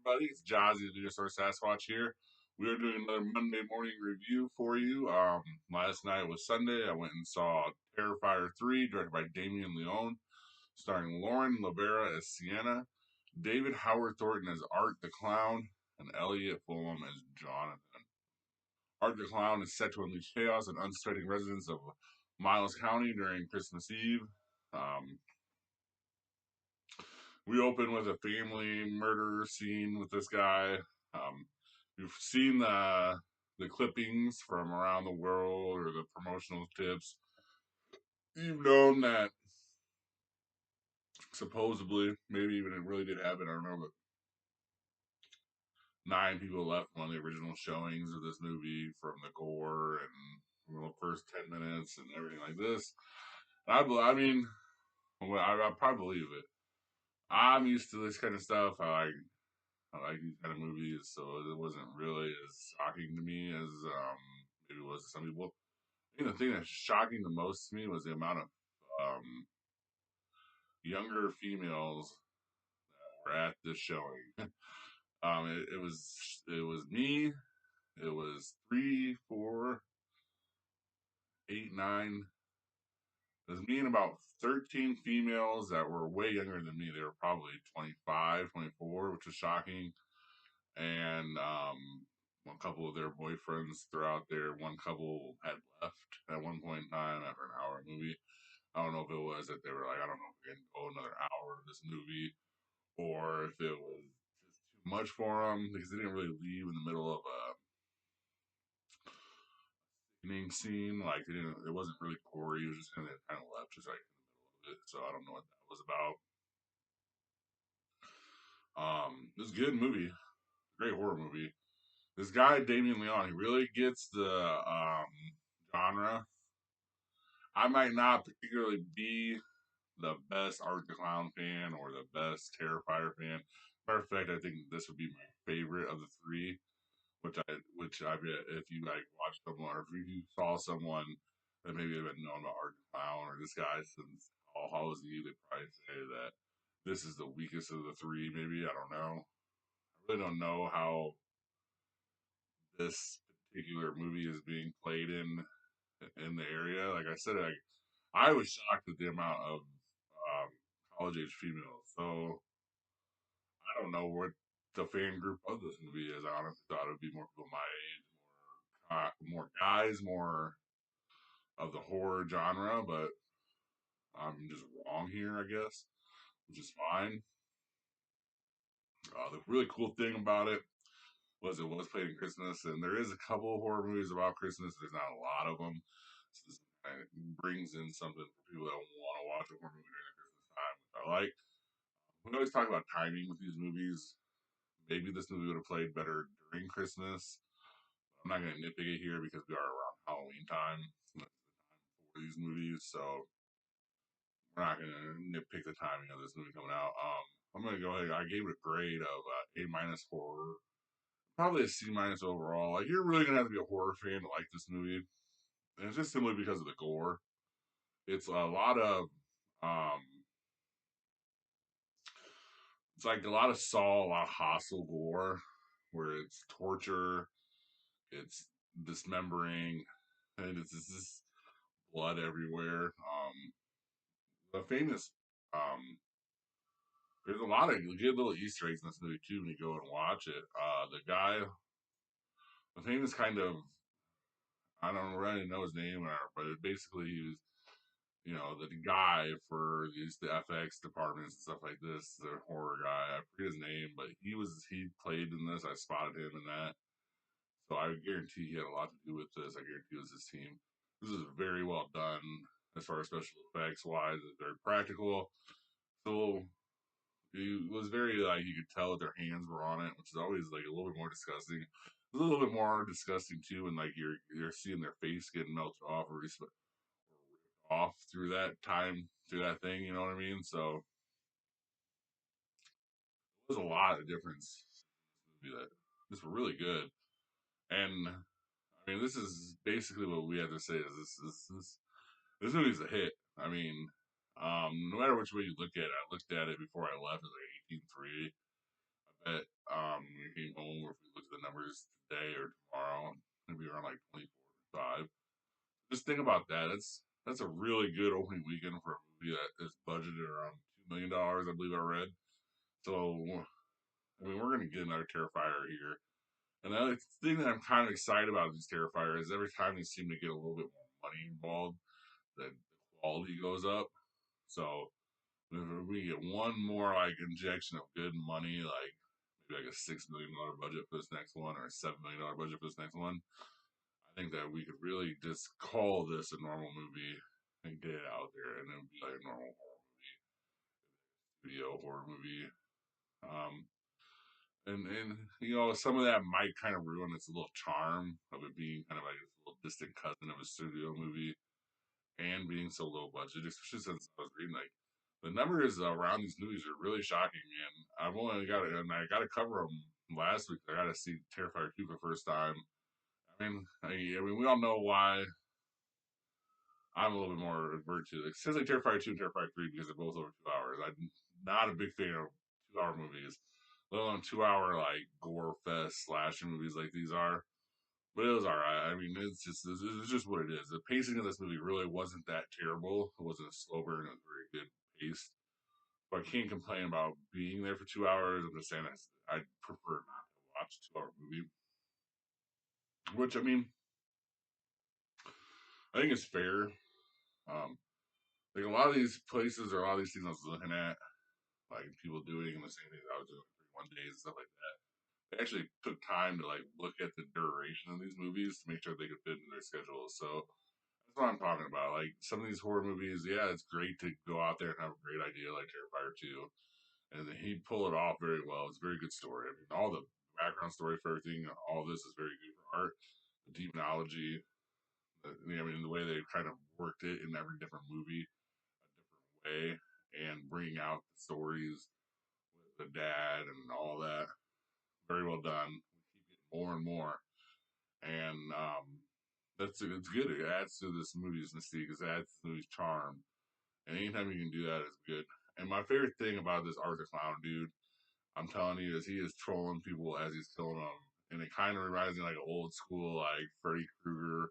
everybody? It's Jazzy, the Dinosaur Sasquatch here. We are doing another Monday morning review for you. Last night was Sunday. I went and saw Terrifier 3, directed by Damien Leone, starring Lauren Lavera as Sienna, David Howard Thornton as Art the Clown, and Elliot Fulham as Jonathan. Art the Clown is set to unleash chaos on unsuspecting residents of Miles County during Christmas Eve. Um, we open with a family murder scene with this guy. Um, we've seen the clippings from around the world or the promotional tips. You've known that supposedly, maybe even it really did happen. I don't know, but 9 people left one of the original showings of this movie from the gore and the first 10 minutes and everything like this. I mean, I probably believe it. I'm used to this kind of stuff. I like these kind of movies, so it wasn't really as shocking to me as maybe it was to some people. I think the thing that's shocking the most to me was the amount of um, younger females that were at this showing. It was me. It was 3, 4, 8, 9. It was me and about 13 females that were way younger than me. They were probably 25, 24, which was shocking. And a couple of their boyfriends throughout there. One couple had left at one point in time after an hour movie. I don't know if it was that they were like, I don't know if we can go another hour of this movie, or if it was just too much for them because they didn't really leave in the middle of a singing scene. Like they didn't, it wasn't really gory. It was just kind of left just like in the middle of it. So I don't know what that was about. It was a good movie, great horror movie. This guy Damien Leone, he really gets the genre. I might not particularly be the best Art the Clown fan or the best Terrifier fan. Matter of fact, I think this would be my favorite of the three. Which I if you like watched someone or if you saw someone that maybe have been known about Art the Clown or this guy since All Hallows Eve, they'd probably say that this is the weakest of the three. Maybe I don't know. I really don't know how this particular movie is being played in the area. Like I said, I was shocked at the amount of um, college age females. So I don't know what the fan group of this movie is. I honestly thought it would be more people my age, more guys, more of the horror genre. But I'm just wrong here, I guess, which is fine. The really cool thing about it was played in Christmas, and there is a couple of horror movies about Christmas. There's not a lot of them. So this kind of brings in something for people that want to watch a horror movie during the Christmas time, which I like. We always talk about timing with these movies. Maybe this movie would have played better during Christmas. I'm not going to nitpick it here because we are around Halloween time. That's the time for these movies, so we're not going to nitpick the timing of this movie coming out. I'm going to go ahead. I gave it a grade of A minus horror, probably a C minus overall. Like you're really going to have to be a horror fan to like this movie, and it's just simply because of the gore. It's a lot of um, it's like a lot of Saw, a lot of hostile gore, where it's torture, it's dismembering, and it's just blood everywhere. The famous, um, there's a lot of good little Easter eggs in this movie too when you go and watch it. The guy, the famous kind of, I don't really know his name, but it basically he was, the guy for the FX departments and stuff like this, the horror guy. I forget his name, but he played in this. I spotted him in that. So I guarantee he had a lot to do with this. I guarantee it was his team. This is very well done as far as special effects wise. It's very practical. So it was very like you could tell that their hands were on it, which is always like a little bit more disgusting. It's a little bit more disgusting too when like you're seeing their face getting melted off or ripped off through that time through that thing. You know what I mean? So there's a lot of difference. In this movie that this was really good, and I mean this is basically what we have to say is this movie's a hit. I mean, no matter which way you look at it, I looked at it before I left. It was like 18.3. I bet today or tomorrow. Maybe around like 24 or 25. Just think about that. That's a really good opening weekend for a movie that is budgeted around $2 million, I believe I read. So I mean, we're gonna get another Terrifier here. And the other thing that I'm kind of excited about these Terrifier is every time they seem to get a little bit more money involved, the quality goes up. So if we get one more like injection of good money, like maybe like a $6 million budget for this next one or a $7 million budget for this next one, I think that we could really just call this a normal movie and get it out there, and it would be like a normal video horror movie. Um, and you know, some of that might kind of ruin its little charm of it being kind of like a little distant cousin of a studio movie and being so low budget, especially since I was reading like the numbers around these movies are really shocking, man. I've only got it, and I got to cover them last week. I got to see Terrifier 2 for the first time. I mean, we all know why I'm a little bit more averse to it. Since like Terrifier 2 and Terrifier 3 because they're both over 2 hours. I'm not a big fan of 2 hour movies, let alone 2 hour like gore fest slasher movies like these are. But it was alright. I mean, it's just what it is. The pacing of this movie really wasn't that terrible. It wasn't a slow burn. It was very good pace. But I can't complain about being there for 2 hours. I'm just saying I prefer not to watch a 2 hour movie. Which I mean, I think is fair. Um, like a lot of these places or a lot of these things I was looking at, like people doing the same things I was doing for 1 day and stuff like that. They actually took time to like look at the duration of these movies to make sure they could fit into their schedules. So that's what I'm talking about. Like some of these horror movies, yeah, it's great to go out there and have a great idea like Terrifier 2. And he pulled it off very well. It's a very good story. I mean, all the background story for everything, all this is very good for art. The demonology, I mean, the way they kind of worked it in every different movie, a different way, and bringing out the stories with the dad and all that. Very well done. We keep getting more and more, and it's good. It adds to this movie's mystique. It adds to the movie's charm, and anytime you can do that is good. And my favorite thing about this Art the Clown dude, I'm telling you, is he is trolling people as he's killing them, and it kind of reminds me like an old school like Freddy Krueger,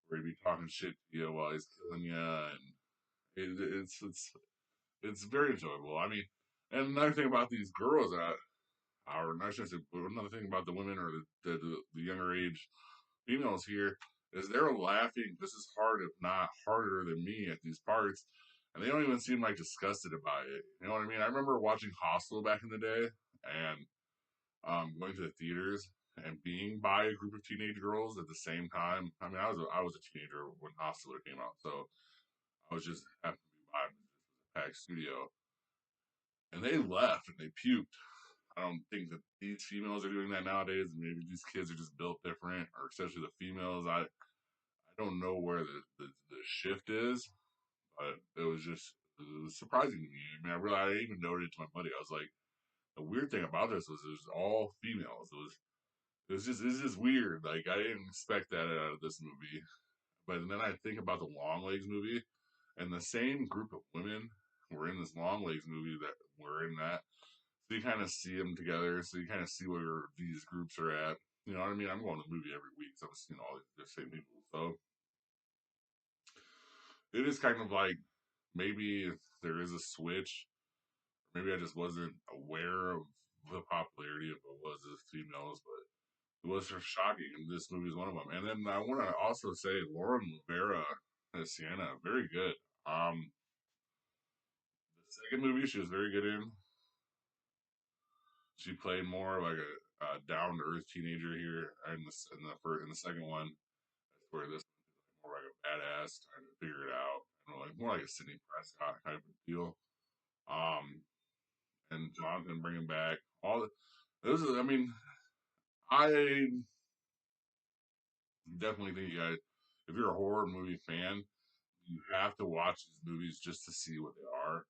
where he'd be talking shit to you while he's killing you, and it's very enjoyable. I mean, and another thing about these girls that or I shouldn't say, another thing about the women or the younger age females here is they're laughing just as hard, if not harder than me at these parts, and they don't even seem like disgusted about it. You know what I mean? I remember watching Hostel back in the day and going to the theaters and being by a group of teenage girls at the same time. I mean, I was a teenager when Hostel came out, so I was just happened to be by a packed studio, and they left and they puked. I don't think that these females are doing that nowadays. Maybe these kids are just built different, or especially the females. I don't know where the shift is, but it was surprising to me. I mean, I even noted it to my buddy. I was like, the weird thing about this was it was all females. It's just weird. Like I didn't expect that out of this movie. But then I think about the Long Legs movie, and the same group of women were in this Long Legs movie that were in that. So you kind of see them together. So you kind of see where these groups are at. You know what I mean? I'm going to the movie every week, so I'm seeing all the same people. So it is kind of like maybe if there is a switch, maybe I just wasn't aware of the popularity of what was as females, but it was shocking, and this movie is one of them. And then I want to also say Lauren Rivera as Sienna, very good. The second movie she was very good in. She played more like a down to earth teenager here in the second one. That's where this is more like a badass trying to figure it out, and like more like a Sidney Prescott type of deal. Um, and Jonathan bringing back all the. This is, I mean, I definitely think you guys, if you're a horror movie fan, you have to watch these movies just to see what they are,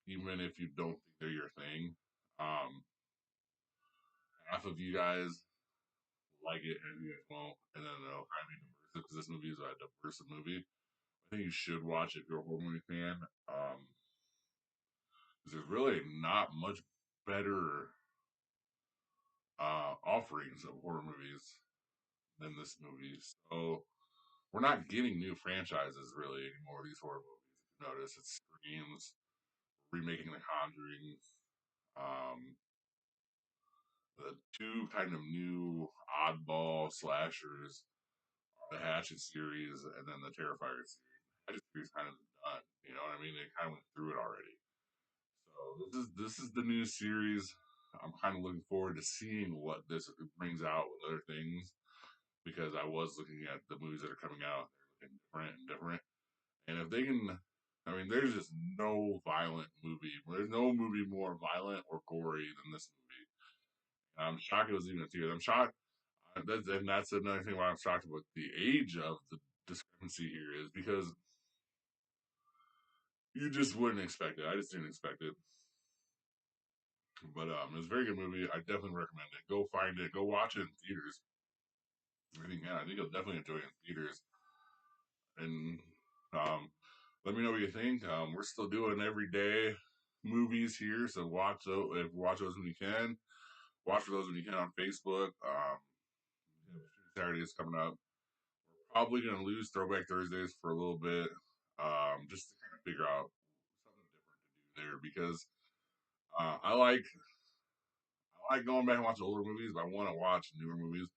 even if you don't think they're your thing. Um, Half of you guys like it and you guys won't, and then they'll kind of be diverse because this movie is a diverse movie. I think you should watch it if you're a horror movie fan. Um, 'Cause there's really not much better. offerings of horror movies than this movie. So we're not getting new franchises really anymore. These horror movies, if you notice, it's Screams, remaking The Conjuring, um, the two kind of new oddball slashers, the Hatchet series, and then the Terrifier series. The Hatchet series kind of done. You know what I mean? They kind of went through it already. So this is the new series. I'm kind of looking forward to seeing what this brings out with other things because I was looking at the movies that are coming out. They're looking different and different. And if they can, I mean, there's just no violent movie. There's no movie more violent or gory than this movie. I'm shocked it was even a theater. I'm shocked. And that's another thing why I'm shocked about the age of the discrepancy here is because you just wouldn't expect it. I just didn't expect it. But it was a very good movie. I definitely recommend it. Go find it. Go watch it in theaters. I think you'll definitely enjoy it in theaters. And let me know what you think. We're still doing everyday movies here, so watch those when you can. Watch for those when you can on Facebook. Saturday is coming up. We're probably gonna lose Throwback Thursdays for a little bit, just to kind of figure out something different to do there because I like going back and watching older movies, but I want to watch newer movies.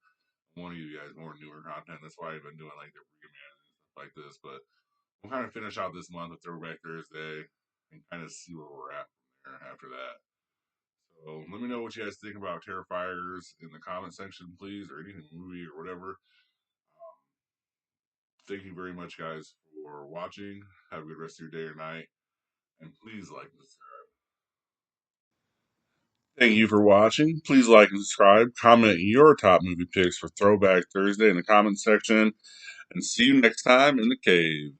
I want to give you guys more newer content. That's why I've been doing like the reimagines and stuff like this. But we'll kind of finish out this month with Throwback Thursday and kind of see where we're at from there after that. So let me know what you guys think about Terrifiers in the comment section, please, or anything movie or whatever. Thank you very much, guys, for watching. Have a good rest of your day or night, and please like and subscribe. Thank you for watching. Please like and subscribe. Comment your top movie picks for Throwback Thursday in the comment section, and see you next time in the cave.